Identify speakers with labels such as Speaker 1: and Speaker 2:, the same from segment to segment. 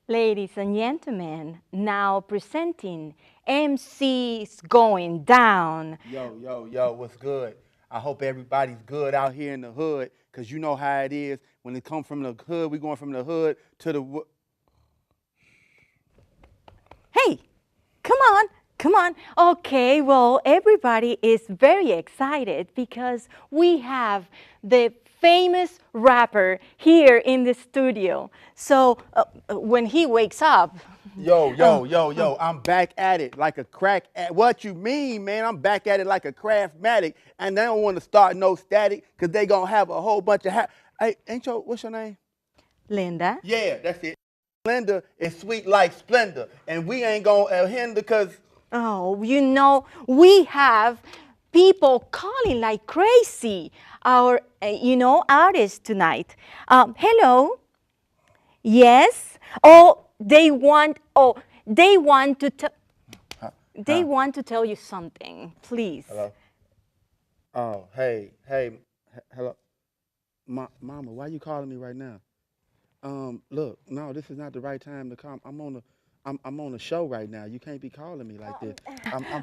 Speaker 1: Ladies and gentlemen, now presenting MC's Going Down.
Speaker 2: Yo, what's good? I hope everybody's good out here in the hood, because you know how it is. When it come from the hood, we going from the hood to the...
Speaker 1: Hey, come on. Okay, well, everybody is very excited because we have the famous rapper here in the studio. So when he wakes up...
Speaker 2: Yo, I'm back at it like a crack at... What you mean, man? I'm back at it like a craftmatic, and they don't want to start no static, because they going to have a whole bunch of... Hey, what's your name?
Speaker 1: Linda?
Speaker 2: Yeah, that's it. Linda is sweet like Splendor, and we ain't going to hinder because...
Speaker 1: Oh, you know, we have people calling like crazy, our, artist tonight. Hello? Yes? They want to tell you something, please.
Speaker 2: Hello? Oh, hey, hello? Mama, why you calling me right now? Look, no, this is not the right time to call. I'm on a show right now. You can't be calling me like this.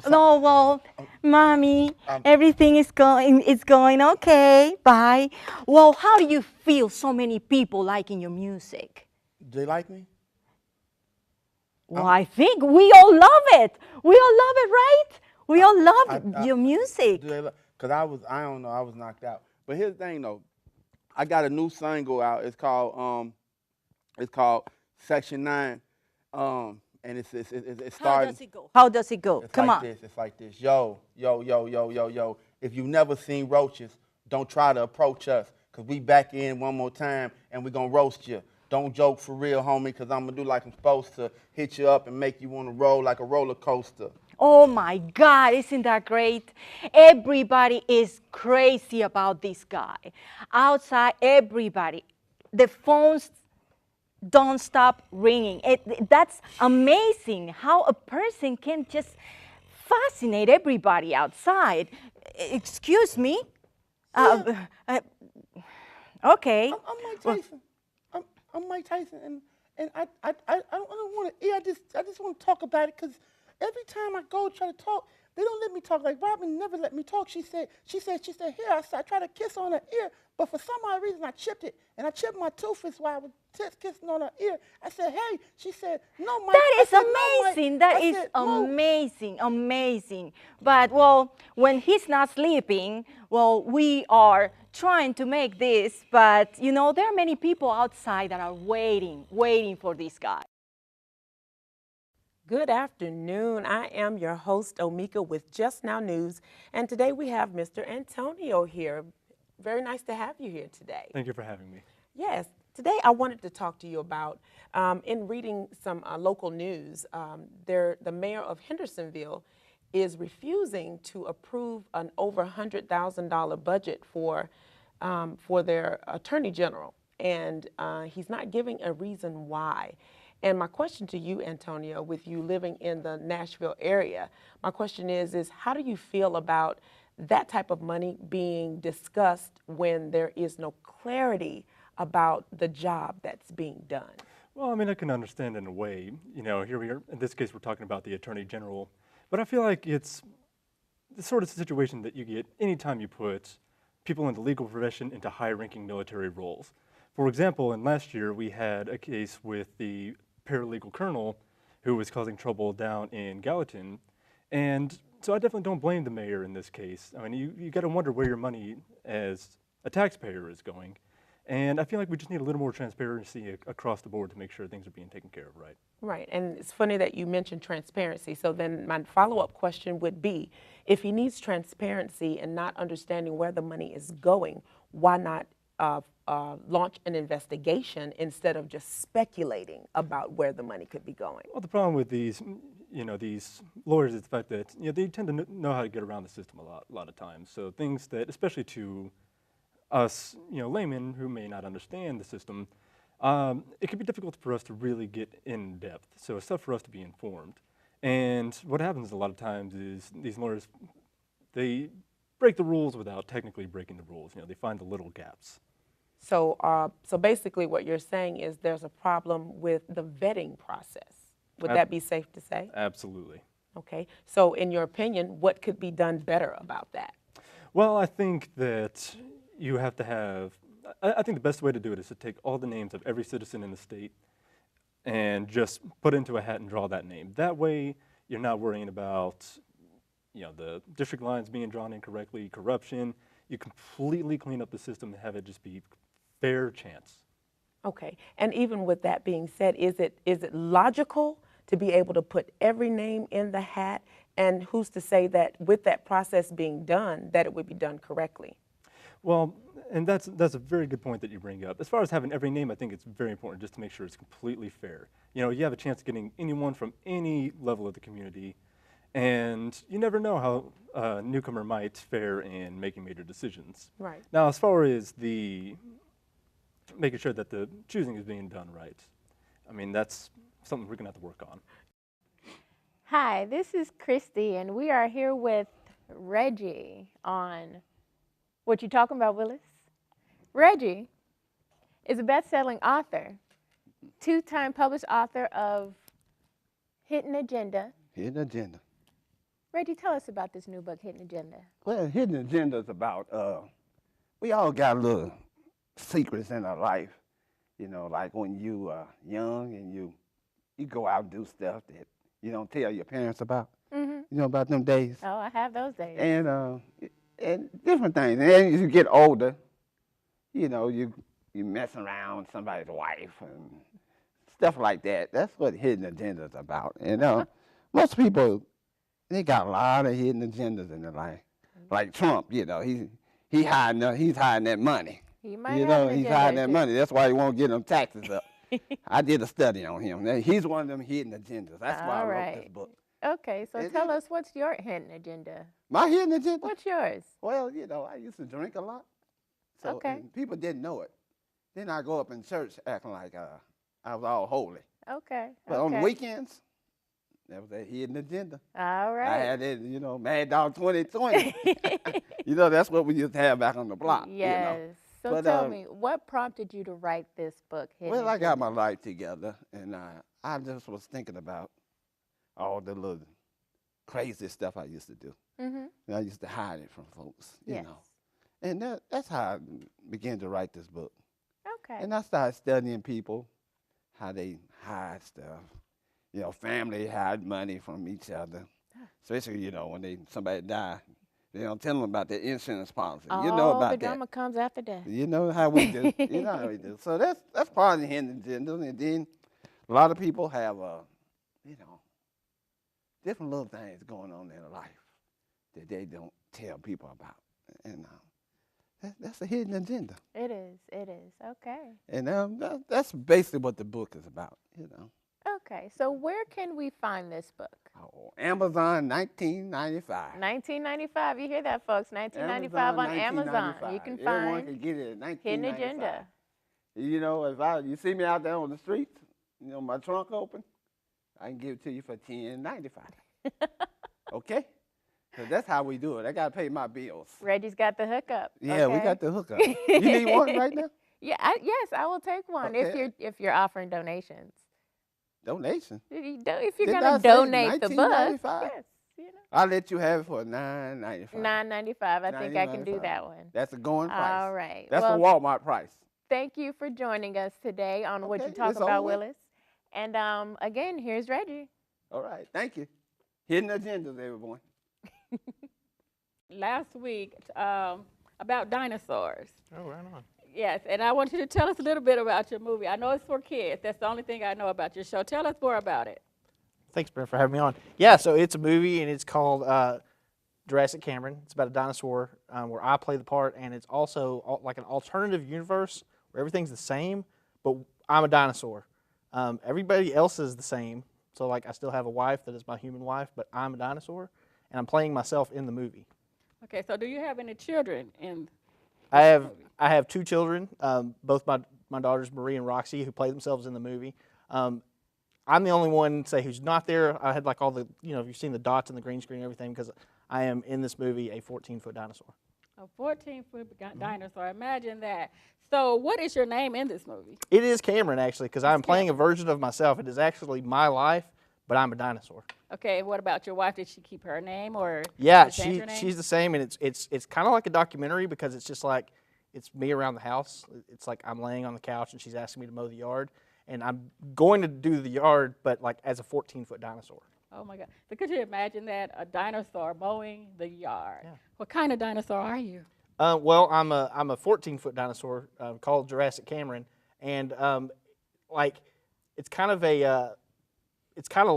Speaker 1: No, well, Mommy, everything is going okay. Bye. Well, how do you feel so many people liking your music?
Speaker 2: Do they like me?
Speaker 1: Well, I think we all love it. We all love it, right? We all love your music.
Speaker 2: Because I don't know, I was knocked out. But here's the thing, though. I got a new single out. It's called Section 9. And it started.
Speaker 1: How does it go? How does it go? Come on.
Speaker 2: It's like this. Yo. If you've never seen roaches, don't try to approach us, because we back in one more time, and we going to roast you. Don't joke for real, homie, because I'm going to do like I'm supposed to, hit you up and make you want to roll like a roller coaster.
Speaker 1: Oh my God, isn't that great? Everybody is crazy about this guy. Outside, everybody. The phones don't stop ringing. That's amazing how a person can just fascinate everybody outside. Excuse me?
Speaker 2: Yeah.
Speaker 1: Okay.
Speaker 2: I'm Mike Tyson. I'm Mike Tyson, and I don't want to. I just want to talk about it, because every time I go try to talk, they don't let me talk. Like Robin never let me talk. She said, here. I tried to kiss on her ear, but for some odd reason I chipped it, and I chipped my tooth while I was kissing on her ear. I said, hey. She said, no, Mike.
Speaker 1: That is amazing. That is amazing. But, well, when he's not sleeping, well, we are trying to make this, but, you know, there are many people outside that are waiting for this guy.
Speaker 3: Good afternoon. I am your host, Omika, with Just Now News, and today we have Mr. Antonio here. Very nice to have you here today.
Speaker 4: Thank you for having me.
Speaker 3: Yes. Today I wanted to talk to you about, in reading some local news, the mayor of Hendersonville is refusing to approve an over $100,000 budget for their attorney general, and he's not giving a reason why. And my question to you, Antonio, with you living in the Nashville area, my question is how do you feel about that type of money being discussed when there is no clarity about the job that's being done?
Speaker 4: Well, I mean, I can understand in a way. You know, here we are, in this case, we're talking about the Attorney General, but I feel like it's the sort of situation that you get anytime you put people in the legal profession into high-ranking military roles. For example, in last year, we had a case with the paralegal colonel who was causing trouble down in Gallatin, and so I definitely don't blame the mayor in this case. I mean, you got to wonder where your money as a taxpayer is going. And I feel like we just need a little more transparency across the board to make sure things are being taken care of right.
Speaker 3: Right, and it's funny that you mentioned transparency. So then my follow-up question would be, if he needs transparency and not understanding where the money is going, why not launch an investigation instead of just speculating about where the money could be going? Well,
Speaker 4: the problem with these, these lawyers is the fact that they tend to know how to get around the system a lot of times. So things that, especially to us, laymen who may not understand the system, it can be difficult for us to really get in depth. So it's tough for us to be informed. And what happens a lot of times is these lawyers, they break the rules without technically breaking the rules. They find the little gaps.
Speaker 3: So basically what you're saying is there's a problem with the vetting process. Would that be safe to say?
Speaker 4: Absolutely.
Speaker 3: Okay. So in your opinion, what could be done better about that?
Speaker 4: Well, I think that you have to have, I think the best way to do it is to take all the names of every citizen in the state and just put it into a hat and draw that name. That way, you're not worrying about, the district lines being drawn incorrectly, corruption. You completely clean up the system and have it just be fair chance.
Speaker 3: Okay. And even with that being said, is it logical to be able to put every name in the hat? And who's to say that with that process being done, that it would be done correctly?
Speaker 4: Well, and that's a very good point that you bring up. As far as having every name, I think it's very important just to make sure it's completely fair. You have a chance of getting anyone from any level of the community, and you never know how a newcomer might fare in making major decisions.
Speaker 3: Right.
Speaker 4: Now, as far as making sure that the choosing is being done right, I mean, that's something we're going to have to work on.
Speaker 5: Hi, this is Christie, and we are here with Reggie on What You Talking About, Willis? Reggie is a best-selling author, two-time published author of Hidden Agenda.
Speaker 2: Hidden Agenda.
Speaker 5: Reggie, tell us about this new book, Hidden Agenda.
Speaker 2: Well, Hidden Agenda is about, we all got little secrets in our life, like when you are young and you go out and do stuff that you don't tell your parents about.
Speaker 5: Mm-hmm.
Speaker 2: You know about them days?
Speaker 5: Oh, I have those days.
Speaker 2: And different things. And as you get older, you mess around with somebody's wife and stuff like that. That's what Hidden Agenda is about. And most people, they got a lot of hidden agendas in their life. Like Trump, he's hiding that money.
Speaker 5: He might have an
Speaker 2: he's
Speaker 5: agenda
Speaker 2: hiding that
Speaker 5: too.
Speaker 2: money. That's why he won't get them taxes up. I did a study on him. Now, he's one of them hidden agendas. That's why I wrote this book.
Speaker 5: Okay, so tell us, what's your hidden agenda?
Speaker 2: My hidden agenda?
Speaker 5: What's yours?
Speaker 2: Well, I used to drink a lot. So
Speaker 5: Okay.
Speaker 2: and people didn't know it. Then I go up in church acting like I was all holy.
Speaker 5: Okay.
Speaker 2: But on the weekends, that was a hidden agenda.
Speaker 5: All
Speaker 2: I
Speaker 5: right.
Speaker 2: had it, Mad Dog 2020. That's what we used to have back on the block.
Speaker 5: Yes. So
Speaker 2: But,
Speaker 5: tell me, what prompted you to write this book, Hidden
Speaker 2: Well, I
Speaker 5: Agenda?
Speaker 2: got my life together, and I just was thinking about all the little crazy stuff I used to do.
Speaker 5: Mm-hmm.
Speaker 2: And I used to hide it from folks, you
Speaker 5: Yes.
Speaker 2: know. And that's how I began to write this book.
Speaker 5: Okay.
Speaker 2: And I started studying people, how they hide stuff. Family hide money from each other. Especially, when somebody die, they don't tell them about their insurance policy. You know about
Speaker 5: the
Speaker 2: that.
Speaker 5: drama comes after death.
Speaker 2: You know how we do. You know how we do. So that's part of the hidden agenda. And then a lot of people have, different little things going on in their life that they don't tell people about. And that's a hidden agenda.
Speaker 5: It is. It is. Okay.
Speaker 2: And that's basically what the book is about,
Speaker 5: Okay. So where can we find this book?
Speaker 2: Oh, Amazon, 1995.
Speaker 5: 1995. You hear that, folks? 1995 on Amazon. You can
Speaker 2: Everyone
Speaker 5: find
Speaker 2: can get it at 1995.
Speaker 5: Hidden Agenda.
Speaker 2: If you see me out there on the streets, my trunk open, I can give it to you for $10.95. Okay? So that's how we do it. I got to pay my bills.
Speaker 5: Reggie's got the hookup.
Speaker 2: Yeah, we
Speaker 5: okay?
Speaker 2: got the hookup. You need one right now?
Speaker 5: Yeah. Yes, I will take one
Speaker 2: Okay.
Speaker 5: if you're offering donations.
Speaker 2: Donation.
Speaker 5: If you're
Speaker 2: Didn't
Speaker 5: gonna
Speaker 2: I say
Speaker 5: donate the book,
Speaker 2: $19.95?
Speaker 5: yes,
Speaker 2: I'll let you have it for $9.95.
Speaker 5: $9.95. I think I can do
Speaker 2: $9.95.
Speaker 5: that one.
Speaker 2: That's a going price.
Speaker 5: All right.
Speaker 2: That's
Speaker 5: well,
Speaker 2: the Walmart price.
Speaker 5: thank you for joining us today on What You
Speaker 2: Okay,
Speaker 5: Talk
Speaker 2: it's
Speaker 5: About,
Speaker 2: over with.
Speaker 5: Willis. And again, here's Reggie.
Speaker 2: All right, thank you. Hidden agendas, everyone.
Speaker 6: Last week about dinosaurs.
Speaker 7: Oh, right on.
Speaker 6: Yes, and I want you to tell us a little bit about your movie. I know it's for kids. That's the only thing I know about your show. Tell us more about it.
Speaker 7: Thanks, Brynn, for having me on. Yeah, so it's a movie, and it's called Jurassic Cameron. It's about a dinosaur where I play the part, and it's also like an alternative universe where everything's the same, but I'm a dinosaur. Everybody else is the same. So, like, I still have a wife that is my human wife, but I'm a dinosaur, and I'm playing myself in the movie.
Speaker 6: Okay, so do you have any children in
Speaker 7: I have two children, both my daughters Marie and Roxy, who play themselves in the movie. I'm the only one, say, who's not there. I had like all the, you've seen the dots and the green screen and everything because I am in this movie a 14-foot dinosaur.
Speaker 6: A 14-foot dinosaur. Imagine that. So, what is your name in this movie?
Speaker 7: It is Cameron, actually, because I'm playing a version of myself. It is actually my life, but I'm a dinosaur.
Speaker 6: Okay, what about your wife? Did she keep her name or
Speaker 7: Yeah,
Speaker 6: did she change her name?
Speaker 7: she's the same, and it's kind of like a documentary because it's just like it's me around the house. It's like I'm laying on the couch and she's asking me to mow the yard, and I'm going to do the yard, but like as a 14-foot dinosaur.
Speaker 6: Oh my God! So could you imagine that, a dinosaur mowing the yard?
Speaker 7: Yeah.
Speaker 6: What kind of dinosaur are you?
Speaker 7: Well, I'm a 14-foot dinosaur called Jurassic Cameron, and like it's kind of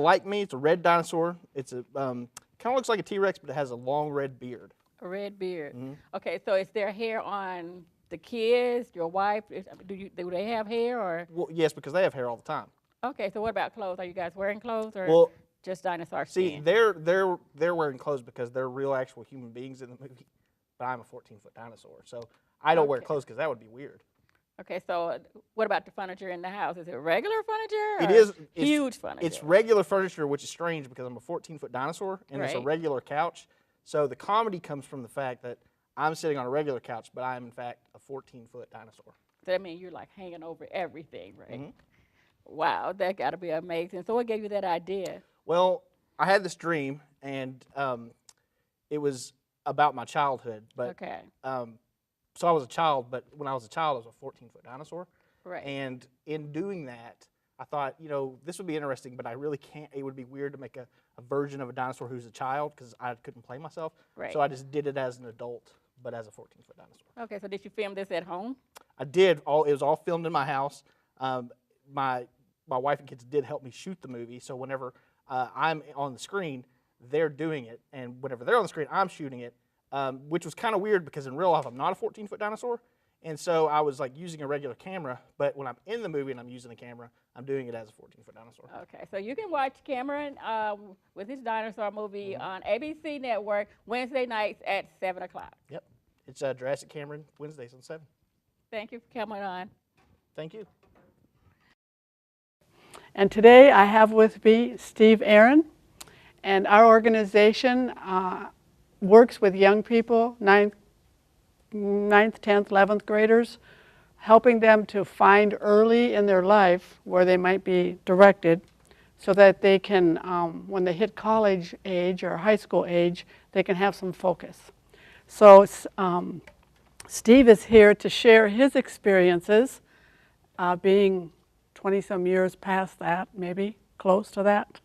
Speaker 7: like me. It's a red dinosaur. It's a kind of looks like a T-Rex, but it has a long red beard.
Speaker 6: A red beard.
Speaker 7: Mm-hmm.
Speaker 6: Okay, so is there hair on the kids, your wife? Do they have hair or?
Speaker 7: Well, yes, because they have hair all the time.
Speaker 6: Okay, so what about clothes? Are you guys wearing clothes or
Speaker 7: Well,
Speaker 6: just dinosaur
Speaker 7: see,
Speaker 6: skin?
Speaker 7: they're wearing clothes because they're real, actual human beings in the movie. But I'm a 14-foot dinosaur, so I don't wear
Speaker 6: Okay.
Speaker 7: clothes because that would be weird.
Speaker 6: Okay, so what about the furniture in the house? Is it regular furniture?
Speaker 7: It
Speaker 6: or
Speaker 7: is
Speaker 6: huge furniture.
Speaker 7: It's regular furniture, which is strange because I'm a 14-foot dinosaur and it's a
Speaker 6: Right.
Speaker 7: regular couch. So the comedy comes from the fact that I'm sitting on a regular couch, but I am in fact a 14-foot dinosaur.
Speaker 6: So that means you're like hanging over everything, right?
Speaker 7: Mhm.
Speaker 6: Wow, that got to be amazing. So what gave you that idea?
Speaker 7: Well, I had this dream, and it was about my childhood. But
Speaker 6: Okay,
Speaker 7: so I was a child, but when I was a child, I was a 14-foot dinosaur.
Speaker 6: right.
Speaker 7: And in doing that, I thought, this would be interesting, but I really can't. It would be weird to make a version of a dinosaur who's a child because I couldn't play myself.
Speaker 6: Right.
Speaker 7: So I just did it as an adult, but as a 14-foot dinosaur.
Speaker 6: Okay, so did you film this at home?
Speaker 7: I did. It was all filmed in my house. My wife and kids did help me shoot the movie. So whenever I'm on the screen, they're doing it, and whenever they're on the screen, I'm shooting it, which was kind of weird because in real life I'm not a 14-foot dinosaur, and so I was like using a regular camera. But when I'm in the movie and I'm using the camera, I'm doing it as a 14-foot dinosaur.
Speaker 6: Okay, so you can watch Cameron with his dinosaur movie on ABC Network Wednesday nights at 7 o'clock.
Speaker 7: Yep, it's Jurassic Cameron Wednesdays on 7.
Speaker 6: Thank you for coming on.
Speaker 7: Thank you.
Speaker 8: And today I have with me Steve Aaron, and our organization works with young people, 9th, 10th, 11th graders, helping them to find early in their life where they might be directed so that they can, when they hit college age or high school age, they can have some focus. So Steve is here to share his experiences being 20-some years past that, maybe close to that,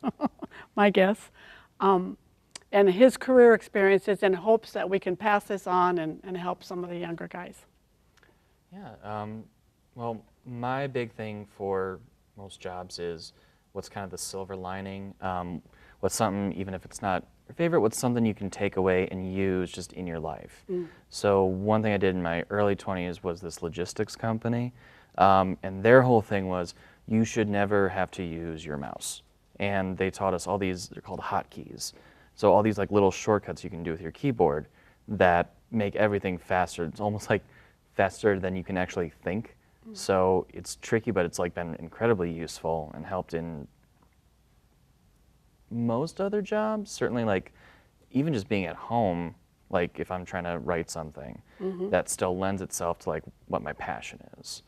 Speaker 8: my guess, and his career experiences in hopes that we can pass this on and help some of the younger guys.
Speaker 9: Yeah, well, my big thing for most jobs is what's kind of the silver lining, what's something, even if it's not your favorite, what's something you can take away and use just in your life. So one thing I did in my early 20s was this logistics company. And their whole thing was, you should never have to use your mouse. And they taught us all these, they're called hotkeys. So all these like little shortcuts you can do with your keyboard that make everything faster. It's almost like faster than you can actually think. So it's tricky, but it's like been incredibly useful and helped in most other jobs. Certainly like even just being at home, like if I'm trying to write something, that still lends itself to like what my passion is.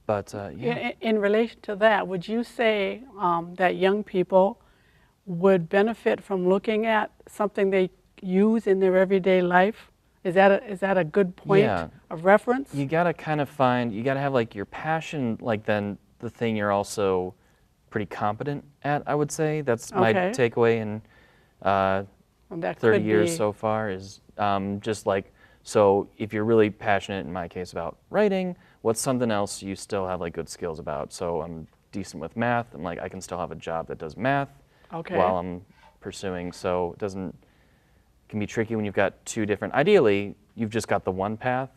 Speaker 9: Yeah.
Speaker 8: In relation to that, would you say that young people would benefit from looking at something they use in their everyday life? Is that a good point of reference?
Speaker 9: You gotta kind of find, you gotta have like your passion, like then the thing you're also pretty competent at, I would say. That's my takeaway in 30 years so far is just like, so if you're really passionate, in my case, about writing, what's something else you still have like good skills about? So I'm decent with math, and like I can still have a job that does math while I'm pursuing. So it can be tricky when you've got two different, ideally, you've just got the one path,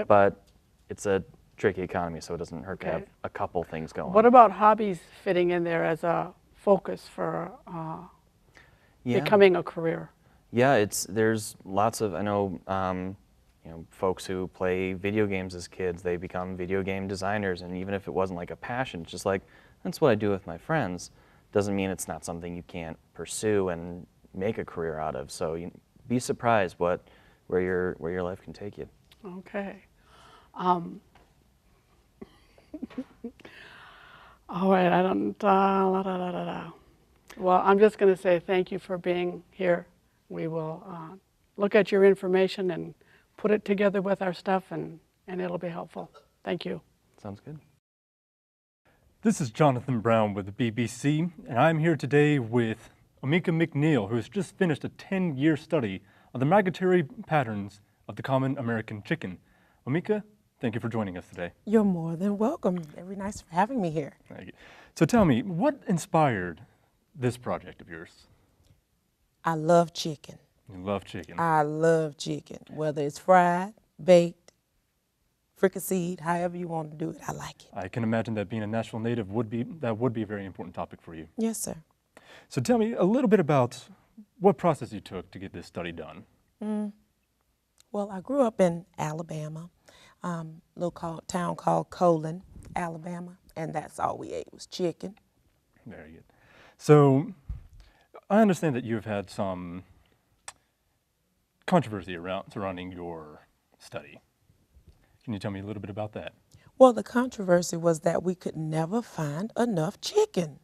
Speaker 9: but it's a tricky economy, so it doesn't hurt to have a couple things going.
Speaker 8: What about hobbies fitting in there as a focus for becoming a career?
Speaker 9: Yeah, there's lots of, I know, folks who play video games as kids, they become video game designers, and even if it wasn't like a passion, it's just like, that's what I do with my friends, doesn't mean it's not something you can't pursue and make a career out of. So you be surprised what where your life can take you.
Speaker 8: Okay. All right, I don't, Well, I'm just going to say thank you for being here. We will look at your information and put it together with our stuff, and it'll be helpful. Thank you.
Speaker 9: Sounds good.
Speaker 4: This is Jonathan Brown with the BBC, and I'm here today with Omika McNeil, who has just finished a 10-year study on the migratory patterns of the common American chicken. Omika, thank you for joining us today.
Speaker 3: You're more than welcome. Very nice for having me here.
Speaker 4: Thank you. So tell me, what inspired this project of yours?
Speaker 3: I love chicken.
Speaker 4: You love chicken.
Speaker 3: I love chicken, whether it's fried, baked, fricasseed, however you want to do it, I like it.
Speaker 4: I can imagine that being a Nashville native would be a very important topic for you.
Speaker 3: Yes, sir.
Speaker 4: So tell me a little bit about what process you took to get this study done.
Speaker 3: Well, I grew up in Alabama, little town called Colon, Alabama, and that's all we ate was chicken.
Speaker 4: Very good. So I understand that you've had some controversy surrounding your study. Can you tell me a little bit about that?
Speaker 3: Well, the controversy was that we could never find enough chicken.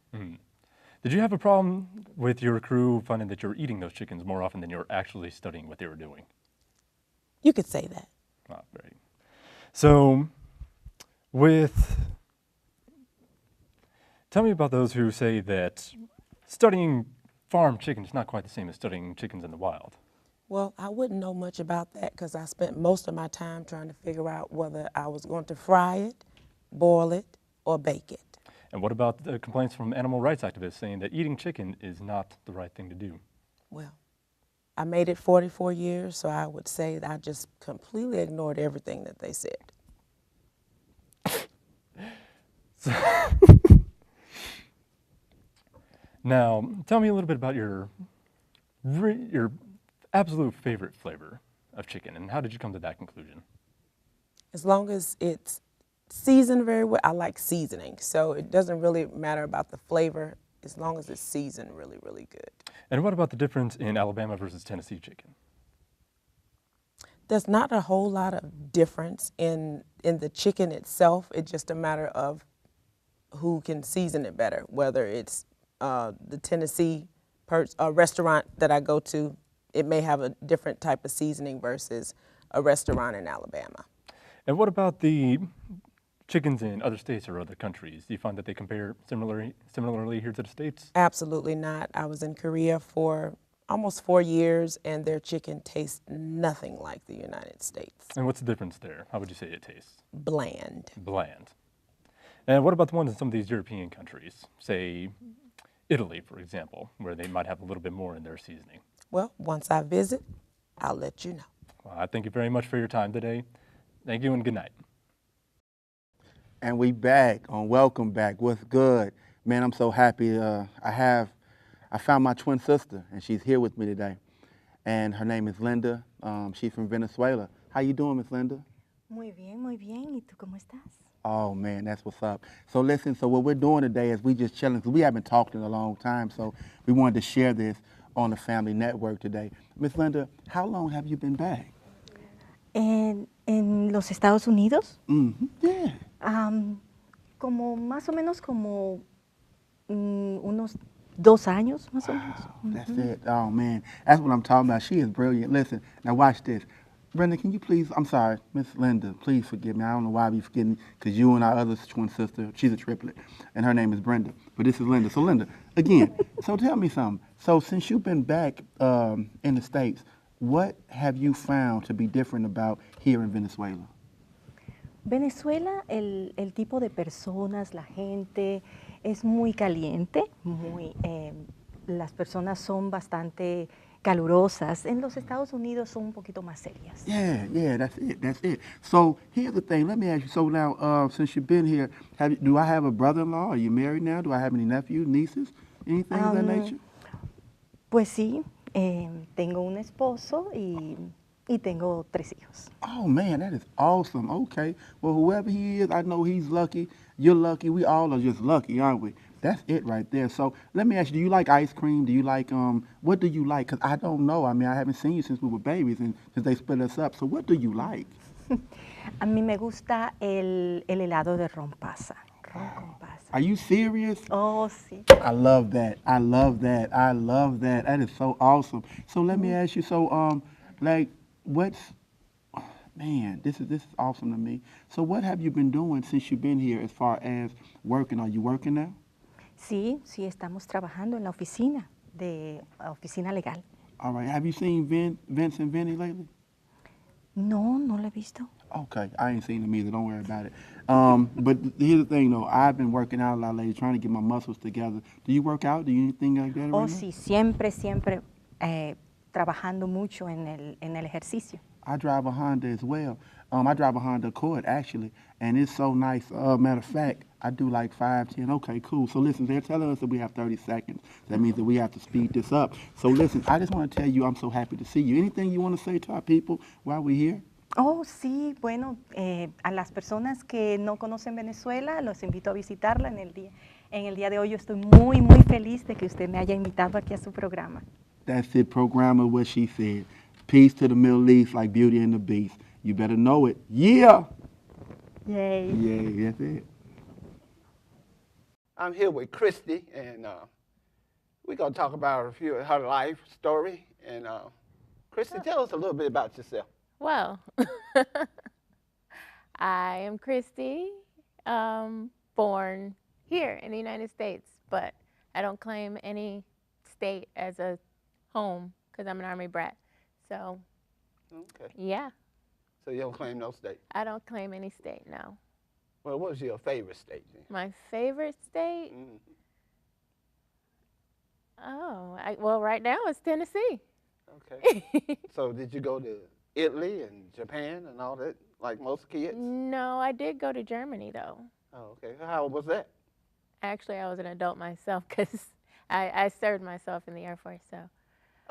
Speaker 4: Did you have a problem with your crew finding that you were eating those chickens more often than you were actually studying what they were doing?
Speaker 3: You could say that.
Speaker 4: Oh, great. So, tell me about those who say that studying farm chickens is not quite the same as studying chickens in the wild.
Speaker 3: Well, I wouldn't know much about that because I spent most of my time trying to figure out whether I was going to fry it, boil it, or bake it.
Speaker 4: And what about the complaints from animal rights activists saying that eating chicken is not the right thing to do?
Speaker 3: Well, I made it 44 years, so I would say that I just completely ignored everything that they said.
Speaker 4: Now, tell me a little bit about your absolute favorite flavor of chicken, and how did you come to that conclusion?
Speaker 3: As long as it's seasoned very well, I like seasoning, so it doesn't really matter about the flavor as long as it's seasoned really, really good.
Speaker 4: And what about the difference in Alabama versus Tennessee chicken?
Speaker 3: There's not a whole lot of difference in the chicken itself. It's just a matter of who can season it better, whether it's the Tennessee restaurant that I go to, it may have a different type of seasoning versus a restaurant in Alabama.
Speaker 4: And what about the chickens in other states or other countries? Do you find that they compare similarly here to the States?
Speaker 3: Absolutely not. I was in Korea for almost 4 years, and their chicken tastes nothing like the United States.
Speaker 4: And what's the difference there? How would you say it tastes?
Speaker 3: Bland.
Speaker 4: Bland. And what about the ones in some of these European countries, say Italy, for example, where they might have a little bit more in their seasoning?
Speaker 3: Well, once I visit, I'll let you know.
Speaker 4: Well, I thank you very much for your time today. Thank you and good night.
Speaker 2: And we back on Welcome Back. What's good? Man, I'm so happy. I found my twin sister, and she's here with me today. And her name is Linda. She's from Venezuela. How you doing, Miss Linda?
Speaker 1: Muy bien, muy bien. ¿Y tú cómo estás?
Speaker 2: Oh, man, that's what's up. So listen, so what we're doing today is we just chilling, because we haven't talked in a long time, so we wanted to share this on the Family Network today. Miss Linda, how long have you been back?
Speaker 1: En los Estados Unidos,
Speaker 2: Yeah.
Speaker 1: como más o menos como unos 2 años, más o menos.
Speaker 2: That's it. Oh, man. That's what I'm talking about. She is brilliant. Listen, now watch this. Brenda, can you please, I'm sorry, Miss Linda, please forgive me. I don't know why I be forgetting, because you and our other twin sister, she's a triplet, and her name is Brenda, but this is Linda. So Linda, again, so tell me something. So since you've been back in the States, what have you found to be different about here in Venezuela?
Speaker 1: Venezuela, el tipo de personas, la gente es muy caliente, las personas son bastante calurosas. En los Estados Unidos son un poquito más serias.
Speaker 2: Yeah, that's it. So here's the thing, let me ask you, so now since you've been here, do I have a brother-in-law? Are you married now? Do I have any nephews, nieces, anything of that nature?
Speaker 1: Pues sí, tengo un esposo y tengo 3 hijos.
Speaker 2: Oh man, that is awesome. Okay, well whoever he is, I know he's lucky. You're lucky. We all are just lucky, aren't we? That's it right there. So let me ask you, do you like ice cream? Do you like, what do you like? Because I don't know. I mean, I haven't seen you since we were babies and since they split us up. So what do you like?
Speaker 1: A mí me gusta el helado de ron pasa. Ron con pasa.
Speaker 2: Are you serious?
Speaker 1: Oh, sí.
Speaker 2: I love that. I love that. I love that. That is so awesome. So let me ask you, so like what's man, this is awesome to me. So what have you been doing since you've been here as far as working? Are you working now?
Speaker 1: Sí, sí, estamos trabajando en la oficina legal.
Speaker 2: All right. Have you seen Vince and Vinny lately?
Speaker 1: No, no lo he visto.
Speaker 2: Okay, I ain't seen them either. Don't worry about it. But here's the thing, though. I've been working out a lot lately, trying to get my muscles together. Do you work out? Do you anything like that?
Speaker 1: Oh,
Speaker 2: right now?
Speaker 1: sí, siempre, siempre trabajando mucho en el ejercicio.
Speaker 2: I drive a Honda as well. I drive a Honda Accord, actually, and it's so nice. Matter of fact, I do like 5, 10. Okay, cool. So listen, they're telling us that we have 30 seconds. That means that we have to speed this up. So listen, I just want to tell you I'm so happy to see you. Anything you want to say to our people while we're here?
Speaker 1: Oh, sí, bueno, a las personas que no conocen Venezuela, los invito a visitarla en el día de hoy. Yo estoy muy, muy feliz de que usted me haya invitado aquí a su programa.
Speaker 2: That's it, programmer, what she said. Peace to the Middle East like Beauty and the Beast. You better know it. Yeah!
Speaker 1: Yay.
Speaker 2: Yay, that's it.
Speaker 10: I'm here with Christie, and we're going to talk about her life story. And Christie, tell us a little bit about yourself.
Speaker 5: Well, I am Christie, born here in the United States, but I don't claim any state as a home because I'm an Army brat. So,
Speaker 10: Okay.
Speaker 5: yeah.
Speaker 10: So you don't claim no state?
Speaker 5: I don't claim any state, no.
Speaker 10: Well, what's your favorite state? Then?
Speaker 5: My favorite state? Well, right now it's Tennessee.
Speaker 10: Okay. So did you go to Italy and Japan and all that, like most kids?
Speaker 5: No, I did go to Germany, though.
Speaker 10: Oh, okay. How was that?
Speaker 5: Actually, I was an adult myself because I served myself in the Air Force, so.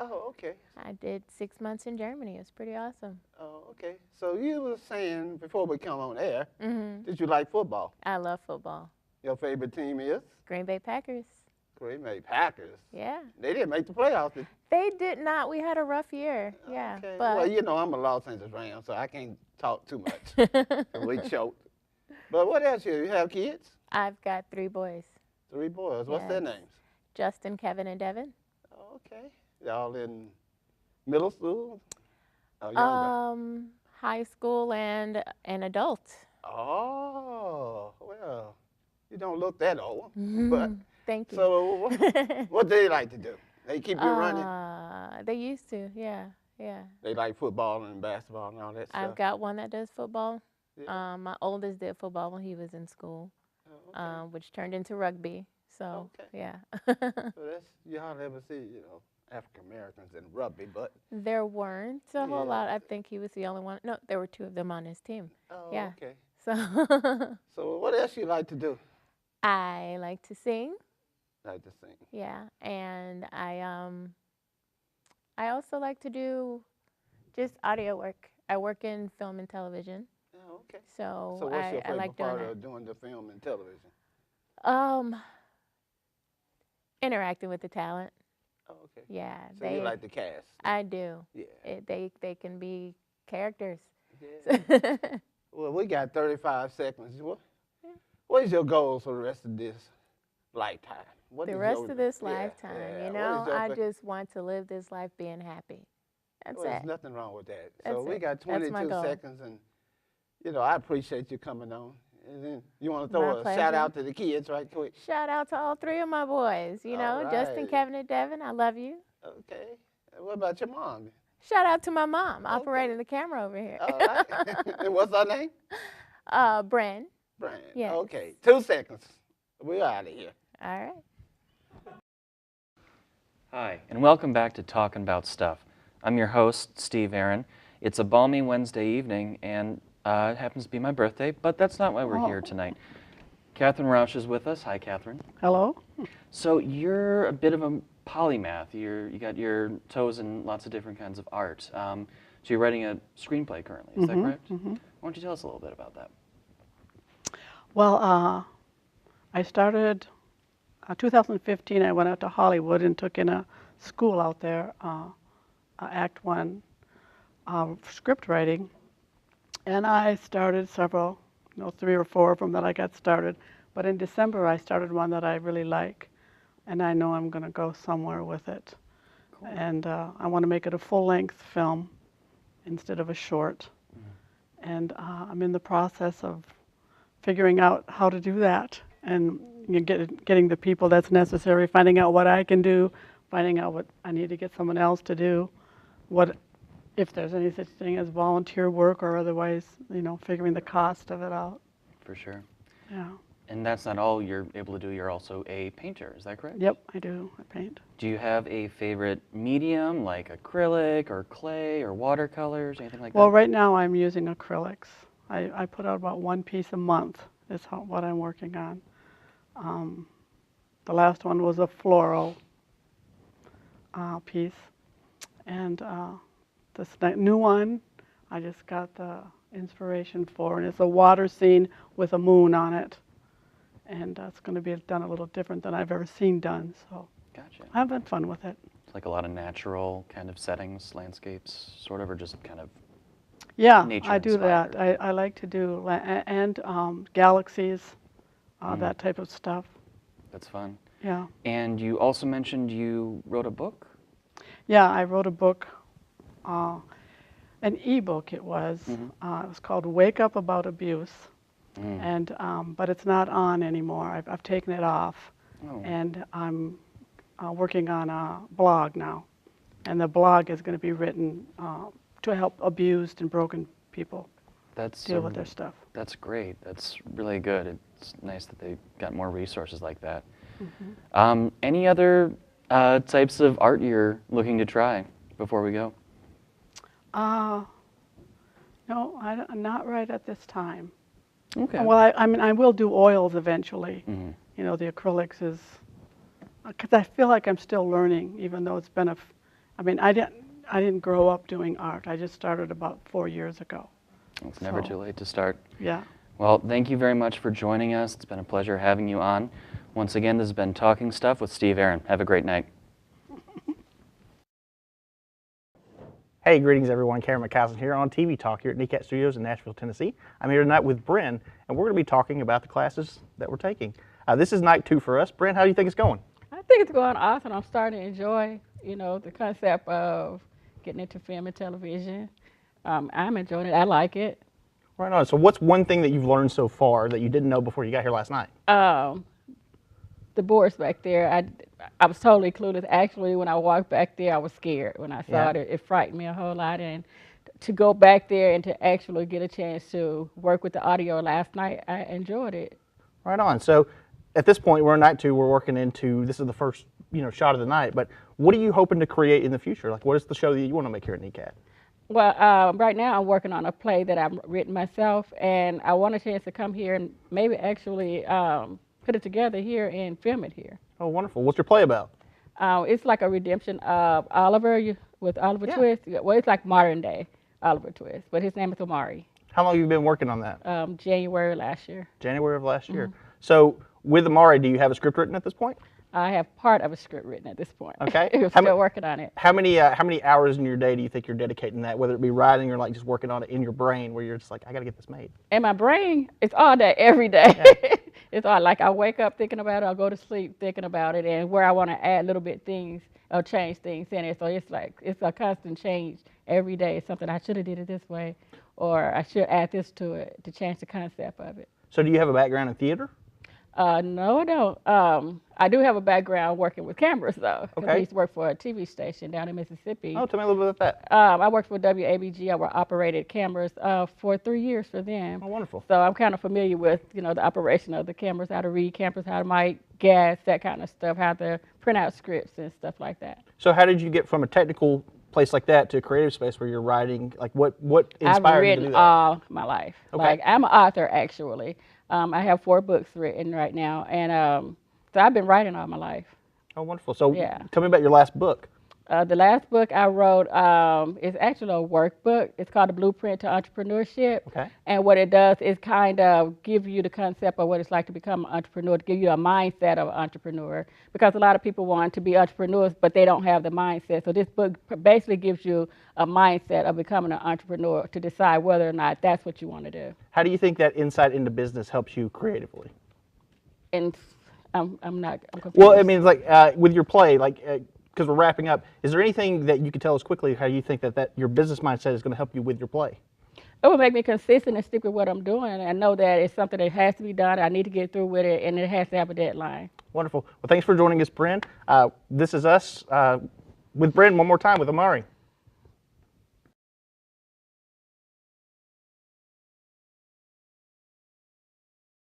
Speaker 10: Oh, okay.
Speaker 5: I did 6 months in Germany. It was pretty awesome.
Speaker 10: Oh, okay. So you were saying before we come on air, did you like football?
Speaker 5: I love football.
Speaker 10: Your favorite team is?
Speaker 5: Green Bay Packers.
Speaker 10: Green Bay Packers.
Speaker 5: Yeah.
Speaker 10: They didn't make the playoffs.
Speaker 5: They did not. We had a rough year. Yeah.
Speaker 10: Okay.
Speaker 5: But
Speaker 10: Well, you know, I'm a Los Angeles Ram, so I can't talk too much. We choked. But what else? You have kids?
Speaker 5: I've got 3 boys.
Speaker 10: 3 boys. What's their
Speaker 5: Yes.
Speaker 10: names?
Speaker 5: Justin, Kevin, and Devin.
Speaker 10: Oh, okay. Y'all in middle school? Or younger?
Speaker 5: High school and an adult.
Speaker 10: Oh, well, you don't look that old. But
Speaker 5: Thank you.
Speaker 10: so what do they like to do? They keep you running?
Speaker 5: They used to, yeah.
Speaker 10: They like football and basketball and all that stuff?
Speaker 5: I've got one that does football.
Speaker 10: Yeah.
Speaker 5: My oldest did football when he was in school,
Speaker 10: Oh, okay.
Speaker 5: which turned into rugby. So,
Speaker 10: Okay.
Speaker 5: yeah.
Speaker 10: So that's, you hardly ever see, you know, African Americans in rugby, but.
Speaker 5: There weren't a whole
Speaker 10: Yeah.
Speaker 5: lot. I think he was the only one. No, there were 2 of them on his team.
Speaker 10: Oh,
Speaker 5: Yeah.
Speaker 10: okay.
Speaker 5: So
Speaker 10: So what else you like to do?
Speaker 5: I like to sing.
Speaker 10: Like to sing.
Speaker 5: Yeah, and I also like to do just audio work. I work in film and television,
Speaker 10: Oh, okay.
Speaker 5: so
Speaker 10: So what's your
Speaker 5: I
Speaker 10: favorite
Speaker 5: like doing
Speaker 10: part
Speaker 5: that.
Speaker 10: of doing the film and television?
Speaker 5: Interacting with the talent.
Speaker 10: Oh, okay.
Speaker 5: Yeah,
Speaker 10: So you like the cast?
Speaker 5: I do.
Speaker 10: Yeah.
Speaker 5: They can be characters.
Speaker 10: Yeah. Well, we got 35 seconds. What is your goals for the rest of this lifetime? What
Speaker 5: The
Speaker 10: is
Speaker 5: rest
Speaker 10: your-
Speaker 5: of this
Speaker 10: yeah,
Speaker 5: lifetime,
Speaker 10: yeah.
Speaker 5: you
Speaker 10: What
Speaker 5: know,
Speaker 10: is your
Speaker 5: I
Speaker 10: fa-
Speaker 5: just want to live this life being happy. That's
Speaker 10: Well, there's
Speaker 5: it.
Speaker 10: nothing wrong with that.
Speaker 5: That's
Speaker 10: So we
Speaker 5: it.
Speaker 10: got
Speaker 5: That's my
Speaker 10: 22
Speaker 5: goal.
Speaker 10: seconds, and you know I appreciate you coming on. And then you want to throw
Speaker 5: My
Speaker 10: a
Speaker 5: pleasure.
Speaker 10: shout out to the kids right quick?
Speaker 5: Shout out to all 3 of my boys. You know,
Speaker 10: All
Speaker 5: Justin,
Speaker 10: right.
Speaker 5: Kevin, and Devin. I love you.
Speaker 10: Okay. And what about your mom?
Speaker 5: Shout out to my mom operating the camera over here.
Speaker 10: All right. And what's her name?
Speaker 5: Brynn.
Speaker 10: Brynn.
Speaker 5: Yes.
Speaker 10: Okay. 2 seconds. We're out of here.
Speaker 5: All right.
Speaker 9: Hi, and welcome back to Talking About Stuff. I'm your host, Steve Aaron. It's a balmy Wednesday evening, and it happens to be my birthday, but that's not why we're here tonight. Catherine Rausch is with us. Hi, Catherine.
Speaker 8: Hello?
Speaker 9: So you're a bit of a polymath. You got your toes in lots of different kinds of art. So you're writing a screenplay currently, is that correct? Why don't you tell us a little bit about that?
Speaker 8: Well, I started 2015, I went out to Hollywood and took in a school out there, Act One script writing, and I started several, 3 or 4 of them that I got started. But in December, I started one that I really like, and I know I'm going to go somewhere with it. Cool. And I want to make it a full-length film instead of a short. And I'm in the process of figuring out how to do that, and getting the people that's necessary, finding out what I can do, finding out what I need to get someone else to do, if there's any such thing as volunteer work, or otherwise, figuring the cost of it out.
Speaker 11: For sure.
Speaker 8: Yeah.
Speaker 11: And that's not all you're able to do. You're also a painter. Is that correct?
Speaker 8: Yep, I do. I paint.
Speaker 11: Do you have a favorite medium, like acrylic or clay or watercolors, anything like that?
Speaker 8: Well, right now I'm using acrylics. I put out about 1 piece a month is what I'm working on. The last one was a floral piece. And this new one, I just got the inspiration for, and it's a water scene with a moon on it. And it's going to be done a little different than I've ever seen done. So
Speaker 11: Gotcha.
Speaker 8: I've had fun with it.
Speaker 11: It's like a lot of natural kind of settings, landscapes, sort of, or just kind of
Speaker 8: Yeah,
Speaker 11: nature
Speaker 8: I do
Speaker 11: inspired?
Speaker 8: that. I like to do, and galaxies, that type of stuff.
Speaker 11: That's fun.
Speaker 8: Yeah.
Speaker 11: And you also mentioned you wrote a book?
Speaker 8: Yeah, I wrote a book, an e-book it was.
Speaker 11: Mhm.
Speaker 8: It was called Wake Up About Abuse.
Speaker 11: Mm.
Speaker 8: And but it's not on anymore. I've taken it off,
Speaker 11: Oh.
Speaker 8: and I'm working on a blog now, and the blog is going to be written to help abused and broken people
Speaker 11: That's
Speaker 8: deal with their stuff.
Speaker 11: That's great. That's really good. It's nice that they got more resources like that.
Speaker 8: Mm-hmm.
Speaker 11: Any other types of art you're looking to try before we go?
Speaker 8: No, not right at this time.
Speaker 11: Okay.
Speaker 8: Well, I mean, I will do oils eventually.
Speaker 11: Mhm.
Speaker 8: The acrylics is, because I feel like I'm still learning, even though it's been I mean, I didn't grow up doing art. I just started about 4 years ago.
Speaker 11: It's never
Speaker 8: So-
Speaker 11: too late to start.
Speaker 8: Yeah.
Speaker 11: Well, thank you very much for joining us. It's been a pleasure having you on. Once again, this has been Talking Stuff with Steve Aaron. Have a great night.
Speaker 7: Hey, greetings everyone. Cameron McCausland here on TV Talk here at NECAT Studios in Nashville, Tennessee. I'm here tonight with Brynn, and we're going to be talking about the classes that we're taking. This is night 2 for us. Brynn, how do you think it's going?
Speaker 6: I think it's going awesome. I'm starting to enjoy, the concept of getting into film and television. I'm enjoying it. I like it.
Speaker 7: Right on. So what's one thing that you've learned so far that you didn't know before you got here last night?
Speaker 6: The boards back there, I was totally clueless. Actually, when I walked back there, I was scared. When I saw it, it frightened me a whole lot. And to go back there and to actually get a chance to work with the audio last night, I enjoyed it.
Speaker 7: Right on. So at this point, we're in night 2. We're working into, this is the first shot of the night. But what are you hoping to create in the future? Like, what is the show that you want to make here at NECAT?
Speaker 6: Well, right now I'm working on a play that I've written myself, and I want a chance to come here and maybe actually put it together here and film it here.
Speaker 7: Oh, wonderful. What's your play about?
Speaker 6: It's like a redemption of Oliver with Oliver Twist. Well, it's like modern day Oliver Twist, but his name is Omari.
Speaker 7: How long have you been working on that?
Speaker 6: January last year.
Speaker 7: January of last year. So with Omari, do you have a script written at this point?
Speaker 6: I have part of a script written at this point.
Speaker 7: Okay.
Speaker 6: I'm still working on it.
Speaker 7: How many hours in your day do you think you're dedicating that, whether it be writing or like just working on it in your brain where you're just like, I got to get this made?
Speaker 6: In my brain, it's all day, every day. Yeah. It's all like I wake up thinking about it, I'll go to sleep thinking about it, and where I want to add little bit things or change things in it. So it's like, it's a constant change every day. It's something I should have did it this way, or I should add this to it to change the concept of it.
Speaker 7: So do you have a background in theater?
Speaker 6: No, I don't. I do have a background working with cameras, though.
Speaker 7: Okay.
Speaker 6: I used to work for a TV station down in Mississippi.
Speaker 7: Oh, tell me a little bit about that.
Speaker 6: I worked for WABG. I operated cameras for 3 years for them.
Speaker 7: Oh, wonderful.
Speaker 6: So I'm kind of familiar with, the operation of the cameras, how to read cameras, how to mic, gas, that kind of stuff, how to print out scripts and stuff like that.
Speaker 7: So how did you get from a technical place like that to a creative space where you're writing? Like what inspired you to do that?
Speaker 6: I've written all my life.
Speaker 7: Okay.
Speaker 6: Like I'm an author, actually. I have 4 books written right now, and so I've been writing all my life.
Speaker 7: Oh, wonderful. So
Speaker 6: Yeah.
Speaker 7: tell me about your last book.
Speaker 6: The last book I wrote is actually a workbook. It's called The Blueprint to Entrepreneurship.
Speaker 7: Okay.
Speaker 6: And what it does is kind of give you the concept of what it's like to become an entrepreneur, to give you a mindset of an entrepreneur. Because a lot of people want to be entrepreneurs, but they don't have the mindset. So this book basically gives you a mindset of becoming an entrepreneur to decide whether or not that's what you want to do.
Speaker 7: How do you think that insight into business helps you creatively?
Speaker 6: And I'm confused.
Speaker 7: Well, I mean, it's like with your play, like because we're wrapping up, is there anything that you could tell us quickly how you think that your business mindset is going to help you with your play?
Speaker 6: It will make me consistent and stick with what I'm doing. I know that it's something that has to be done. I need to get through with it, and it has to have a deadline.
Speaker 7: Wonderful. Well, thanks for joining us, Brynn. This is us with Brynn one more time with Amari.